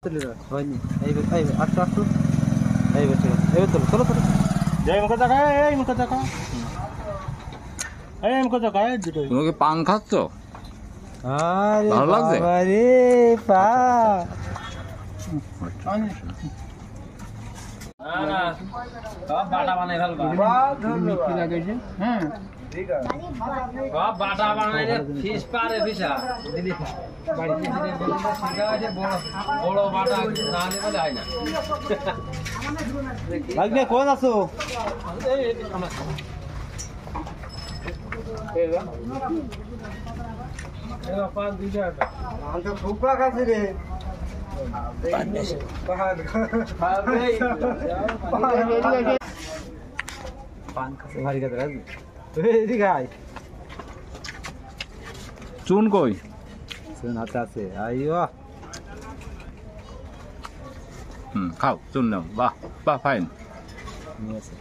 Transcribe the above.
হয়নি এই আটটু আটটু এই ঠিক আছে এবার চলো চলো চলো এই মুখে দেখা এই মুখে দেখা এই মুখে দেখা দুটো তুমি কি পান খাচ্ছ? আরে ভালো লাগছে? বাবা রে পা বাটা বানাই ফেলবা মিষ্টি লাগাইছে হ্যাঁ ঠিক আছে সব বাটা বানাইলে ফিশ পারে ফিশা দিদি বাড়িতে দিদি বলে শিখা আছে বড় বড় বাটা না হলে বলে হয় না ভাগ্নে কোন আছো এই আমরা এই বাপা দুইটা আমি তো ফুপা খাচ্ছি রে পান খাচ্ছে ভারী খাচ্ছে রাজু এদিকে আয় চুন কই? চুন হাতে আছে আইও খাও চুন নাও বাহ বাহ ফাইন নিয়ে আছে